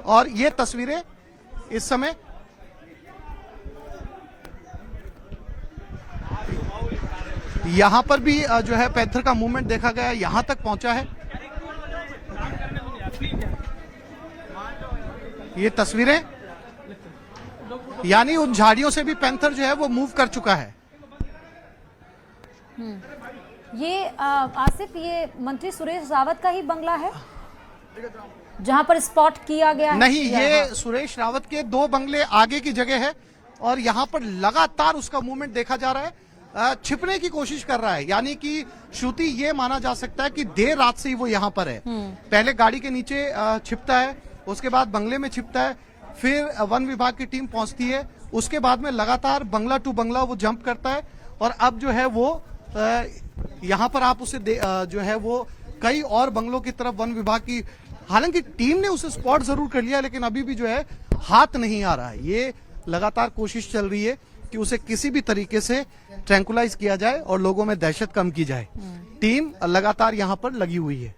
और ये तस्वीरें इस समय यहां पर भी जो है पैंथर का मूवमेंट देखा गया, यहां तक पहुंचा है। ये तस्वीरें यानी उन झाड़ियों से भी पैंथर जो है वो मूव कर चुका है। ये आसिफ, ये मंत्री सुरेश रावत का ही बंगला है जहां पर स्पॉट किया गया है? नहीं, ये सुरेश रावत के 2 बंगले आगे की जगह है और यहां पर लगातार उसका मूवमेंट देखा जा रहा है। छिपने की कोशिश कर रहा है, यानी कि श्रुति ये माना जा सकता है कि देर रात से ही वो यहाँ पर है। पहले गाड़ी के नीचे छिपता है, उसके बाद बंगले में छिपता है, फिर वन विभाग की टीम पहुंचती है, उसके बाद में लगातार बंगला टू बंगला वो जंप करता है और अब जो है वो यहाँ पर आप उसे जो है वो कई और बंगलों की तरफ वन विभाग की, हालांकि टीम ने उसे स्पॉट जरूर कर लिया लेकिन अभी भी जो है हाथ नहीं आ रहा है। ये लगातार कोशिश चल रही है कि उसे किसी भी तरीके से ट्रैंकुलाइज किया जाए और लोगों में दहशत कम की जाए। टीम लगातार यहां पर लगी हुई है।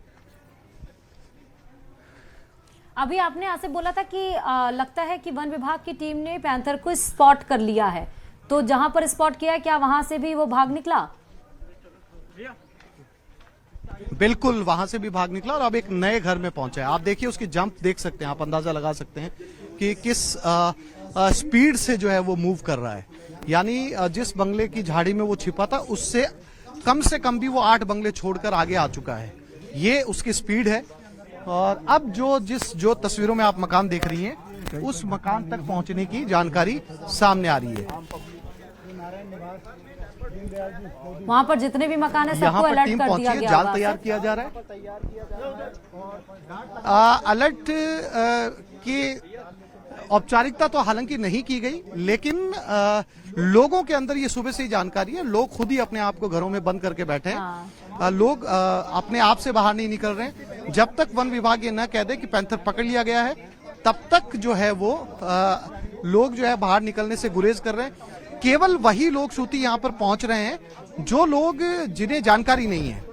अभी आपने आसे बोला था कि लगता है कि वन विभाग की टीम ने पैंथर को स्पॉट कर लिया है, तो जहां पर स्पॉट किया है क्या वहां से भी वो भाग निकला? बिल्कुल, वहां से भी भाग निकला और अब एक नए घर में पहुंचा है। आप देखिए उसकी जंप देख सकते हैं, आप अंदाजा लगा सकते हैं कि किस स्पीड से जो है वो मूव कर रहा है। यानी जिस बंगले की झाड़ी में वो छिपा था उससे कम भी वो 8 बंगले छोड़कर आगे आ चुका है। ये उसकी स्पीड है। और अब जो तस्वीरों में आप मकान देख रही हैं, उस मकान तक पहुंचने की जानकारी सामने आ रही है। वहां पर जितने भी मकान है सबको अलर्ट टीम कर पहुंची दिया है, गया। जाल तैयार किया जा रहा है। अलर्ट की औपचारिकता तो हालांकि नहीं की गई, लेकिन लोगों के अंदर ये सुबह से ही जानकारी है। लोग खुद ही अपने आप को घरों में बंद करके बैठे हैं। लोग अपने आप से बाहर नहीं निकल रहे हैं। जब तक वन विभाग ये न कह दे कि पैंथर पकड़ लिया गया है, तब तक जो है वो लोग जो है बाहर निकलने से गुरेज कर रहे हैं। केवल वही लोग श्रुति यहाँ पर पहुंच रहे हैं जो लोग जिन्हें जानकारी नहीं है,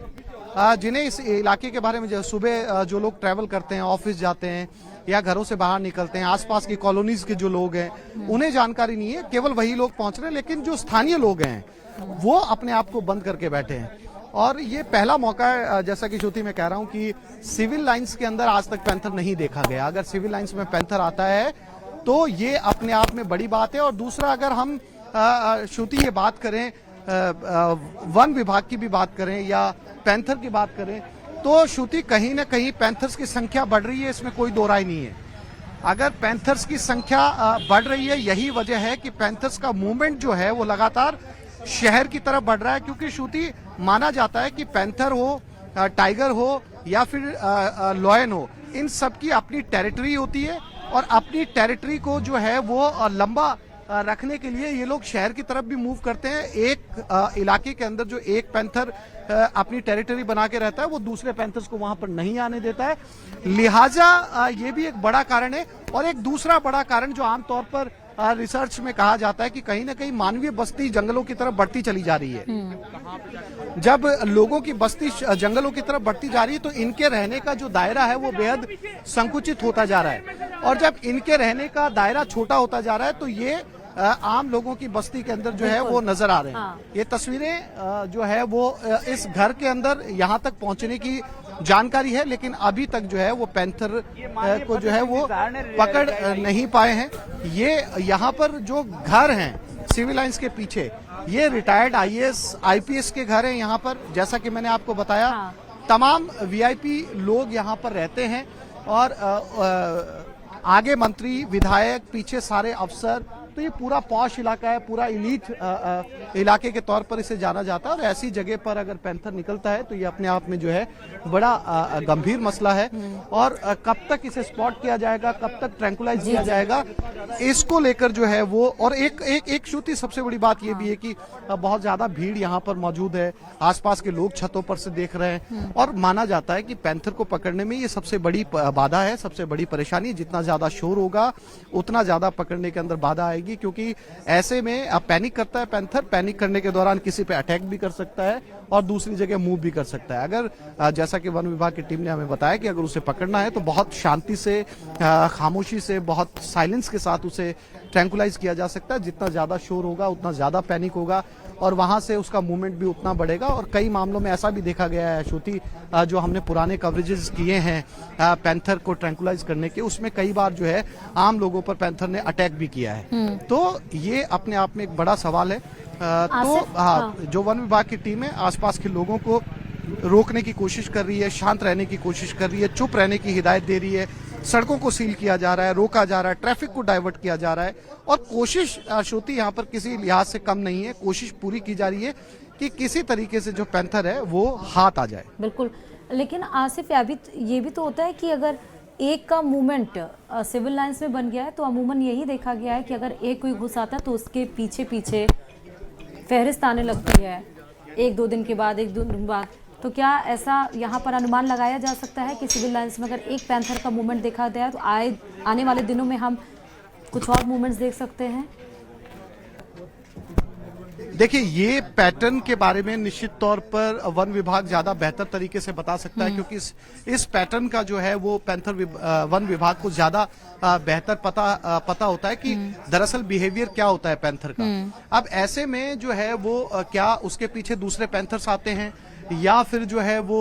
जिन्हें इस इलाके के बारे में, सुबह जो लोग ट्रैवल करते हैं, ऑफिस जाते हैं या घरों से बाहर निकलते हैं, आसपास की कॉलोनीज के जो लोग हैं उन्हें जानकारी नहीं है। केवल वही लोग पहुंच रहे हैं, लेकिन जो स्थानीय लोग हैं वो अपने आप को बंद करके बैठे हैं। और ये पहला मौका है, जैसा कि श्रुति मैं कह रहा हूं, कि सिविल लाइंस के अंदर आज तक पैंथर नहीं देखा गया। अगर सिविल लाइंस में पैंथर आता है तो ये अपने आप में बड़ी बात है। और दूसरा, अगर हम श्रुति ये बात करें, वन विभाग की भी बात करें या पैंथर की बात करें, तो श्रुति कहीं ना कहीं पैंथर्स की संख्या बढ़ रही है, इसमें कोई दो राय नहीं है। अगर पैंथर्स की संख्या बढ़ रही है, यही वजह है कि पैंथर्स का मूवमेंट जो है वो लगातार शहर की तरफ बढ़ रहा है। क्योंकि श्रुति माना जाता है कि पैंथर हो, टाइगर हो या फिर लॉयन हो, इन सब की अपनी टेरिटरी होती है और अपनी टेरिटरी को जो है वो लंबा रखने के लिए ये लोग शहर की तरफ भी मूव करते हैं। एक इलाके के अंदर जो एक पैंथर अपनी टेरिटरी बना के रहता है, वो दूसरे पैंथर्स को वहां पर नहीं आने देता है। लिहाजा ये भी एक बड़ा कारण है। और एक दूसरा बड़ा कारण जो आमतौर पर रिसर्च में कहा जाता है कि कहीं ना कहीं मानवीय बस्ती जंगलों की तरफ बढ़ती चली जा रही है। जब लोगों की बस्ती जंगलों की तरफ बढ़ती जा रही है तो इनके रहने का जो दायरा है वो बेहद संकुचित होता जा रहा है। और जब इनके रहने का दायरा छोटा होता जा रहा है तो ये आम लोगों की बस्ती के अंदर जो है वो नजर आ रहे हैं। ये तस्वीरें जो है वो इस घर के अंदर यहाँ तक पहुंचने की जानकारी है, लेकिन अभी तक जो है वो पैंथर को जो है वो पकड़ नहीं पाए हैं। ये यहाँ पर जो घर हैं सिविल लाइंस के पीछे, ये रिटायर्ड आईएएस आईपीएस के घर हैं। यहाँ पर जैसा कि मैंने आपको बताया, तमाम वीआईपी लोग यहाँ पर रहते हैं और आगे मंत्री, विधायक, पीछे सारे अफसर। तो ये पूरा पॉश इलाका है, पूरा इलीट इलाके के तौर पर इसे जाना जाता है। और ऐसी जगह पर अगर पैंथर निकलता है तो ये अपने आप में जो है बड़ा गंभीर मसला है। और कब तक इसे स्पॉट किया जाएगा, कब तक ट्रैंकुलाइज किया जाएगा, इसको लेकर जो है वो। और एक श्रुति सबसे बड़ी बात ये भी है कि बहुत ज्यादा भीड़ यहाँ पर मौजूद है, आसपास के लोग छतों पर से देख रहे हैं। और माना जाता है कि पैंथर को पकड़ने में ये सबसे बड़ी बाधा है, सबसे बड़ी परेशानी। जितना ज्यादा शोर होगा उतना ज्यादा पकड़ने के अंदर बाधा आएगी। जाएगी, क्योंकि ऐसे में अब पैनिक करता है पैंथर, पैनिक करने के दौरान किसी पे अटैक भी कर सकता है और दूसरी जगह मूव भी कर सकता है। अगर जैसा कि वन विभाग की टीम ने हमें बताया कि अगर उसे पकड़ना है तो बहुत शांति से, खामोशी से, बहुत साइलेंस के साथ उसे ट्रैंकुलाइज किया जा सकता है। जितना ज्यादा शोर होगा उतना ज्यादा पैनिक होगा और वहां से उसका मूवमेंट भी उतना बढ़ेगा। और कई मामलों में ऐसा भी देखा गया है श्रुति, जो हमने पुराने कवरेजेस किए हैं पैंथर को ट्रैंकुलाइज करने के, उसमें कई बार जो है आम लोगों पर पैंथर ने अटैक भी किया है। तो ये अपने आप में एक बड़ा सवाल है। जो वन विभाग की टीम है आसपास के लोगों को रोकने की कोशिश कर रही है, शांत रहने की कोशिश कर रही है, चुप रहने की हिदायत दे रही है। सड़कों को सील किया जा रहा है, रोका जा रहा है, ट्रैफिक को डाइवर्ट किया जा रहा है और कोशिश श्रुति यहाँ पर किसी लिहाज से कम नहीं है। कोशिश पूरी की जा रही है कि किसी तरीके से जो पैंथर है वो हाथ आ जाए। बिल्कुल, लेकिन आसिफ ये भी तो होता है कि अगर एक का मूवमेंट सिविल लाइंस में बन गया है तो अमूमन यही देखा गया है कि अगर एक कोई घुस आता है तो उसके पीछे पीछे फहरिस्त आने लगती है, एक दो दिन के बाद, एक दो दिन बाद। तो क्या ऐसा यहाँ पर अनुमान लगाया जा सकता है कि सिविल लाइंस में अगर एक पैंथर का मूवमेंट देखा गया है तो आने वाले दिनों में हम कुछ और मूवमेंट्स देख सकते हैं? देखिए, ये पैटर्न के बारे में निश्चित तौर पर वन विभाग ज्यादा बेहतर तरीके से बता सकता है, क्योंकि इस पैटर्न का जो है वो वन विभाग को ज्यादा बेहतर पता होता है कि दरअसल बिहेवियर क्या होता है पैंथर का। अब ऐसे में जो है वो क्या उसके पीछे दूसरे पैंथर्स आते हैं या फिर जो है वो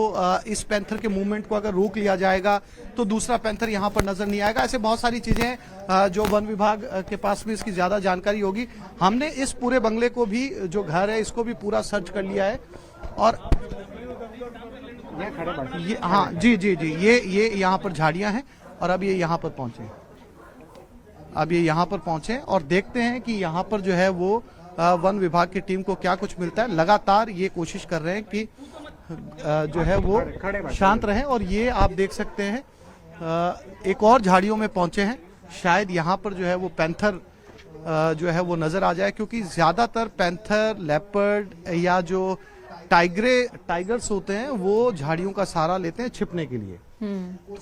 इस पैंथर के मूवमेंट को अगर रोक लिया जाएगा तो दूसरा पैंथर यहाँ पर नजर नहीं आएगा। ऐसे बहुत सारी चीजें जो वन विभाग के पास में इसकी ज्यादा जानकारी होगी। हमने इस पूरे बंगले को भी, जो घर है, इसको भी पूरा सर्च कर लिया है और ये, हाँ जी जी जी, ये यहाँ पर झाड़ियां हैं और अब ये यहाँ पर पहुंचे और देखते हैं कि यहाँ पर जो है वो वन विभाग की टीम को क्या कुछ मिलता है। लगातार ये कोशिश कर रहे हैं कि जो है वो शांत रहें और ये आप देख सकते हैं एक और झाड़ियों में पहुंचे हैं। शायद यहाँ पर जो है वो पैंथर जो है वो नजर आ जाए, क्योंकि ज्यादातर पैंथर, लेपर्ड या जो टाइगर्स होते हैं वो झाड़ियों का सहारा लेते हैं छिपने के लिए।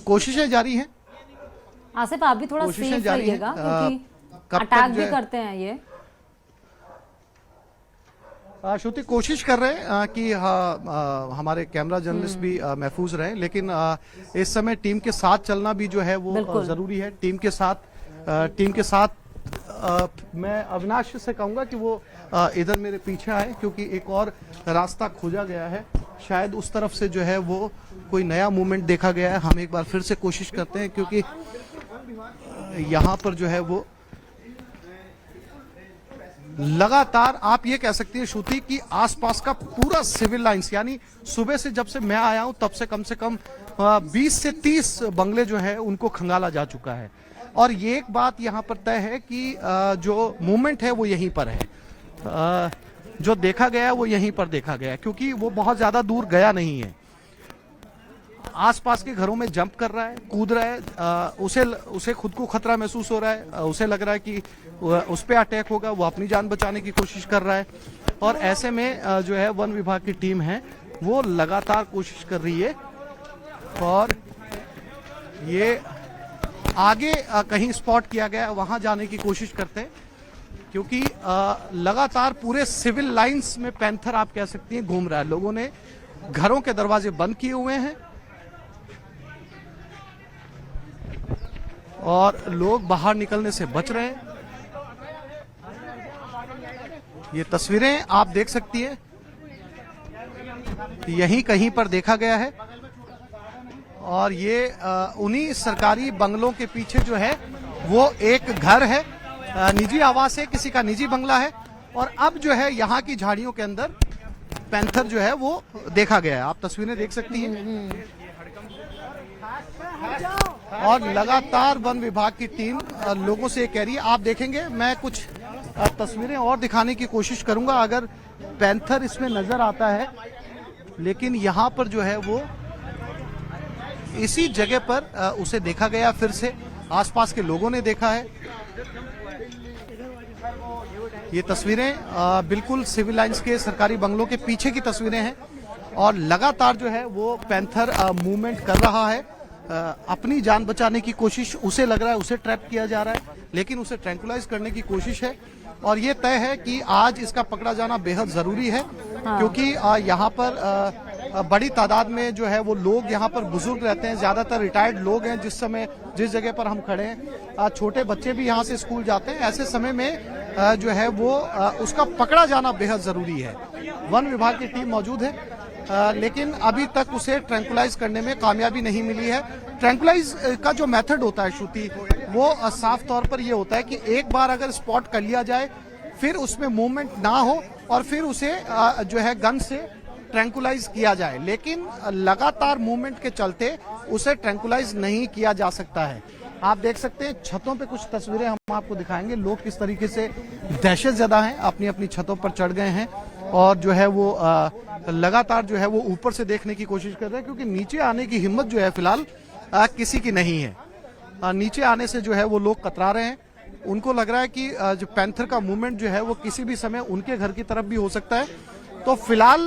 कोशिशें जारी हैं। आसिफ, आप भी थोड़ा सेफ रहिएगा क्योंकि अटैक भी करते हैं ये। श्रुति, कोशिश कर रहे हैं कि हमारे कैमरा जर्नलिस्ट भी महफूज रहें, लेकिन इस समय टीम के साथ चलना भी जो है वो जरूरी है। टीम के साथ मैं अविनाश से कहूंगा कि वो इधर मेरे पीछे आए, क्योंकि एक और रास्ता खोजा गया है। शायद उस तरफ से जो है वो कोई नया मूवमेंट देखा गया है। हम एक बार फिर से कोशिश करते हैं, क्योंकि यहाँ पर जो है वो लगातार आप ये कह सकती है श्रुति कि आसपास का पूरा सिविल लाइंस, यानी सुबह से जब से मैं आया हूं तब से कम 20 से 30 बंगले जो है उनको खंगाला जा चुका है। और ये एक बात यहाँ पर तय है कि जो मूवमेंट है वो यहीं पर है, जो देखा गया वो यहीं पर देखा गया, क्योंकि वो बहुत ज्यादा दूर गया नहीं है। आसपास के घरों में जंप कर रहा है, कूद रहा है, उसे खुद को खतरा महसूस हो रहा है, उसे लग रहा है कि उस पे अटैक होगा, वो अपनी जान बचाने की कोशिश कर रहा है। और ऐसे में जो है वन विभाग की टीम है वो लगातार कोशिश कर रही है और ये आगे कहीं स्पॉट किया गया वहां जाने की कोशिश करते हैं, क्योंकि लगातार पूरे सिविल लाइंस में पैंथर आप कह सकती हैं घूम रहा है। लोगों ने घरों के दरवाजे बंद किए हुए हैं और लोग बाहर निकलने से बच रहे हैं। ये तस्वीरें आप देख सकती हैं, यहीं कहीं पर देखा गया है और ये उन्हीं सरकारी बंगलों के पीछे जो है वो एक घर है, निजी आवास है, किसी का निजी बंगला है। और अब जो है यहाँ की झाड़ियों के अंदर पैंथर जो है वो देखा गया है। आप तस्वीरें देख सकती हैं और लगातार वन विभाग की टीम लोगों से कह रही है। आप देखेंगे, मैं कुछ तस्वीरें और दिखाने की कोशिश करूंगा अगर पैंथर इसमें नजर आता है, लेकिन यहाँ पर जो है वो इसी जगह पर उसे देखा गया, फिर से आसपास के लोगों ने देखा है। ये तस्वीरें बिल्कुल सिविल लाइंस के सरकारी बंगलों के पीछे की तस्वीरें हैं और लगातार जो है वो पैंथर मूवमेंट कर रहा है अपनी जान बचाने की कोशिश, उसे लग रहा है उसे ट्रैप किया जा रहा है, लेकिन उसे ट्रैंकुलाइज करने की कोशिश है। और ये तय है कि आज इसका पकड़ा जाना बेहद जरूरी है, क्योंकि यहाँ पर बड़ी तादाद में जो है वो लोग यहाँ पर बुजुर्ग रहते हैं, ज्यादातर रिटायर्ड लोग हैं। जिस जगह पर हम खड़े हैं, छोटे बच्चे भी यहाँ से स्कूल जाते हैं। ऐसे समय में जो है वो उसका पकड़ा जाना बेहद जरूरी है। वन विभाग की टीम मौजूद है, लेकिन अभी तक उसे ट्रैंकुलाइज करने में कामयाबी नहीं मिली है। ट्रैंकुलाइज का जो मेथड होता है श्रुति, वो साफ तौर पर ये होता है कि एक बार अगर स्पॉट कर लिया जाए, फिर उसमें मूवमेंट ना हो और फिर उसे जो है गन से ट्रैंकुलाइज किया जाए। लेकिन लगातार मूवमेंट के चलते उसे ट्रैंकुलाइज नहीं किया जा सकता है। आप देख सकते हैं छतों पे कुछ तस्वीरें हम आपको दिखाएंगे। लोग किस तरीके से दहशत ज़्यादा हैं, अपनी अपनी छतों पर चढ़ गए हैं और जो है वो लगातार जो है वो ऊपर से देखने की कोशिश कर रहे हैं, क्योंकि नीचे आने की हिम्मत जो है फिलहाल किसी की नहीं है। नीचे आने से जो है वो लोग कतरा रहे हैं। उनको लग रहा है कि जो पैंथर का मूवमेंट जो है वो किसी भी समय उनके घर की तरफ भी हो सकता है। तो फिलहाल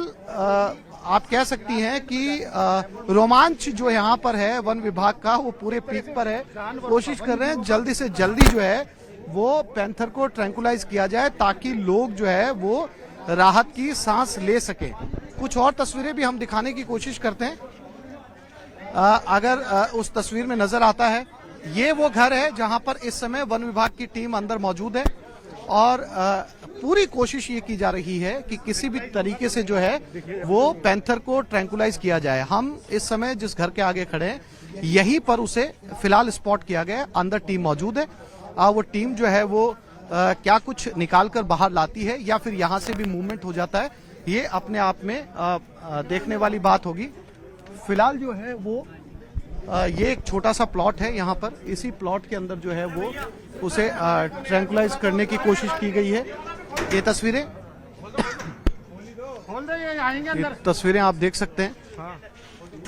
आप कह सकती हैं कि रोमांच जो यहाँ पर है वन विभाग का, वो पूरे पीक पर है। कोशिश कर रहे हैं जल्दी से जल्दी जो है वो पैंथर को ट्रैंकुलाइज किया जाए, ताकि लोग जो है वो राहत की सांस ले सके। कुछ और तस्वीरें भी हम दिखाने की कोशिश करते हैं। अगर उस तस्वीर में नजर आता है, ये वो घर है जहां पर इस समय वन विभाग की टीम अंदर मौजूद है और पूरी कोशिश ये की जा रही है कि किसी भी तरीके से जो है वो पैंथर को ट्रैंकुलाइज किया जाए। हम इस समय जिस घर के आगे खड़े हैं, यहीं पर उसे फिलहाल स्पॉट किया गया है। अंदर टीम मौजूद है। वो टीम जो है वो क्या कुछ निकाल कर बाहर लाती है या फिर यहाँ से भी मूवमेंट हो जाता है, ये अपने आप में देखने वाली बात होगी। फिलहाल जो है वो ये एक छोटा सा प्लॉट है यहाँ पर। इसी प्लॉट के अंदर जो है वो उसे ट्रैंकुलाइज करने की कोशिश की गई है। ये तस्वीरें आप देख सकते हैं।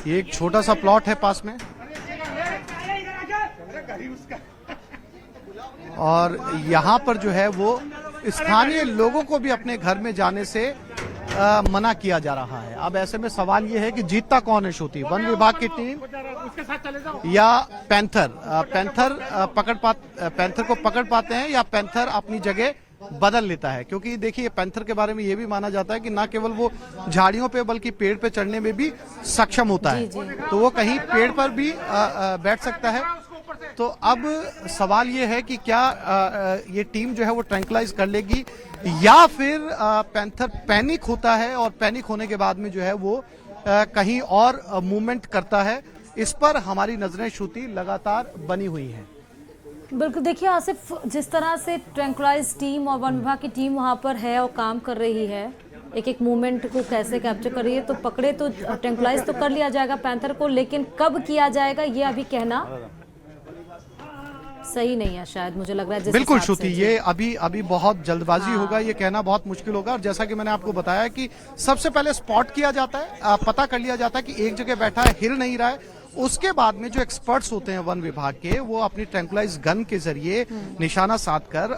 ये एक छोटा सा प्लॉट है पास में और यहाँ पर जो है वो स्थानीय लोगों को भी अपने घर में जाने से मना किया जा रहा है। अब ऐसे में सवाल ये है कि जीतता कौन है श्रुति, वन विभाग की टीम या पैंथर? पैंथर को पकड़ पाते हैं या पैंथर अपनी जगह बदल लेता है? क्योंकि देखिए पैंथर के बारे में ये भी माना जाता है कि ना केवल वो झाड़ियों पे बल्कि पेड़ पे चढ़ने में भी सक्षम होता है। तो वो कहीं पेड़ पर भी बैठ सकता है। तो अब सवाल ये है कि क्या ये टीम जो है वो ट्रैंकुलाइज कर लेगी या फिर पैंथर पैनिक होता है और पैनिक होने के बाद में जो है वो कहीं और मूवमेंट करता है। इस पर हमारी नजरें श्रुति लगातार बनी हुई हैं। बिल्कुल, देखिए आसिफ, जिस तरह से ट्रैंकुलाइज टीम और वन विभाग की टीम वहाँ पर है और काम कर रही है, एक एक मूवमेंट को कैसे कैप्चर कर रही है, तो पकड़े तो ट्रैंकुलाइज तो कर लिया जाएगा पैंथर को, लेकिन कब किया जाएगा ये अभी कहना सही नहीं है शायद, मुझे लग रहा है। बिल्कुल श्रुति, ये अभी बहुत जल्दबाजी होगा, ये कहना बहुत मुश्किल होगा। और जैसा कि मैंने आपको बताया कि सबसे पहले स्पॉट किया जाता है, पता कर लिया जाता है कि एक जगह बैठा है, हिल नहीं रहा है। उसके बाद में जो एक्सपर्ट्स होते हैं वन विभाग के, वो अपनी ट्रैंकुलाइज गन के जरिए निशाना साध कर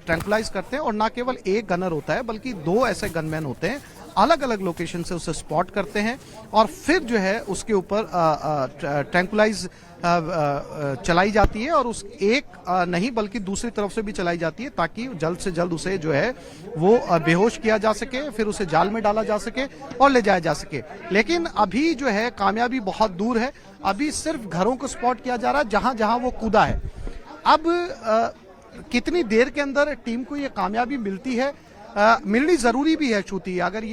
ट्रैंकुलाइज करते हैं। और ना केवल एक गनर होता है बल्कि 2 ऐसे गनमैन होते हैं, अलग अलग लोकेशन से उसे स्पॉट करते हैं और फिर जो है उसके ऊपर ट्रैंकुलाइज चलाई जाती है और उस एक नहीं बल्कि दूसरी तरफ से भी चलाई जाती है, ताकि जल्द से जल्द उसे जो है वो बेहोश किया जा सके, फिर उसे जाल में डाला जा सके और ले जाया जा सके। लेकिन अभी जो है कामयाबी बहुत दूर है। अभी सिर्फ घरों को स्पॉट किया जा रहा है जहां जहां वो कूदा है। अब कितनी देर के अंदर टीम को ये कामयाबी मिलती है, मिलनी जरूरी भी है श्रुति। अगर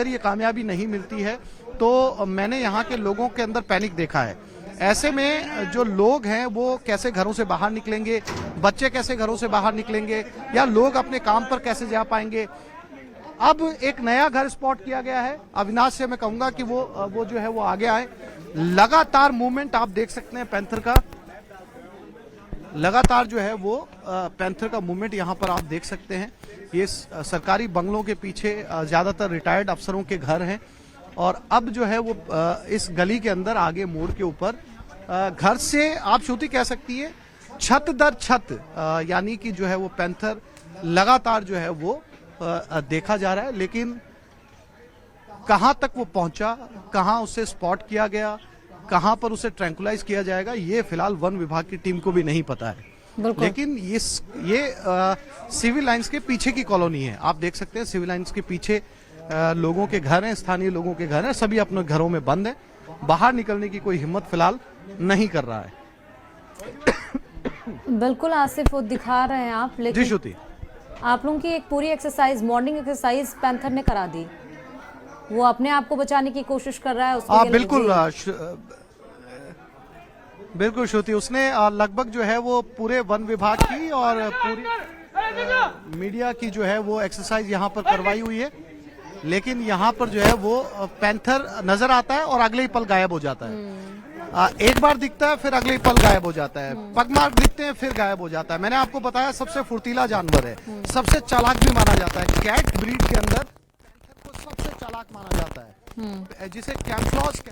ये कामयाबी नहीं मिलती है तो मैंने यहाँ के लोगों के अंदर पैनिक देखा है। ऐसे में जो लोग हैं वो कैसे घरों से बाहर निकलेंगे, बच्चे कैसे घरों से बाहर निकलेंगे, या लोग अपने काम पर कैसे जा पाएंगे। अब एक नया घर स्पॉट किया गया है। अविनाश से मैं कहूंगा कि वो जो है वो आगे आए। लगातार मूवमेंट आप देख सकते हैं पैंथर का, लगातार जो है वो पैंथर का मूवमेंट यहाँ पर आप देख सकते हैं। ये सरकारी बंगलों के पीछे ज्यादातर रिटायर्ड अफसरों के घर हैं और अब जो है वो इस गली के अंदर आगे मोड़ के ऊपर घर से आप श्रुति कह सकती है छत दर छत, यानी कि जो है वो पैंथर लगातार जो है वो देखा जा रहा है। लेकिन कहां तक वो पहुंचा, कहां उसे स्पॉट किया गया, कहां पर उसे ट्रैंकुलाइज किया जाएगा ये फिलहाल वन विभाग की टीम को भी नहीं पता है। बिल्कुल। लेकिन ये सिविल लाइंस के पीछे की कॉलोनी है। आप देख सकते हैं सिविल लाइंस के पीछे लोगों के घर हैं, स्थानीय लोगों के घर हैं, सभी अपने घरों में बंद हैं, बाहर निकलने की कोई हिम्मत फिलहाल नहीं कर रहा है। बिल्कुल आसिफ, वो दिखा रहे हैं आप, जी लेकिन श्रुति, आप लोगों की एक पूरी एक्सरसाइज, मॉर्निंग एक्सरसाइज पैंथर ने करा दी। वो अपने आप को बचाने की कोशिश कर रहा है उसके लिए। बिल्कुल बिल्कुल श्रुति, उसने लगभग जो है वो पूरे वन विभाग की और पूरी मीडिया की जो है वो एक्सरसाइज यहाँ पर करवाई हुई है, लेकिन यहाँ पर जो है वो पैंथर नजर आता है और अगले ही पल गायब हो जाता है। एक बार दिखता है फिर अगले ही पल गायब हो जाता है, पगमार्क दिखते हैं फिर गायब हो जाता है। मैंने आपको बताया सबसे फुर्तीला जानवर है, सबसे चालाक भी माना जाता है। कैट ब्रीड के अंदर पैंथर को सबसे चालाक माना जाता है, जिसे कैमफ्लॉज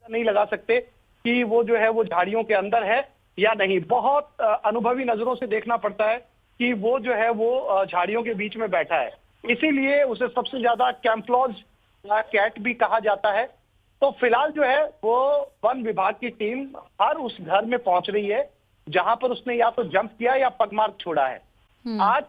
नहीं लगा सकते कि वो जो है वो झाड़ियों के अंदर है या नहीं। बहुत अनुभवी नजरों से देखना पड़ता है कि वो जो है वो झाड़ियों के बीच में बैठा है, इसीलिए उसे सबसे ज्यादा कैम्फ्लॉज कैट भी कहा जाता है। तो फिलहाल जो है वो वन विभाग की टीम हर उस घर में पहुंच रही है जहां पर उसने या तो जंप किया या पगमार्क छोड़ा है। आज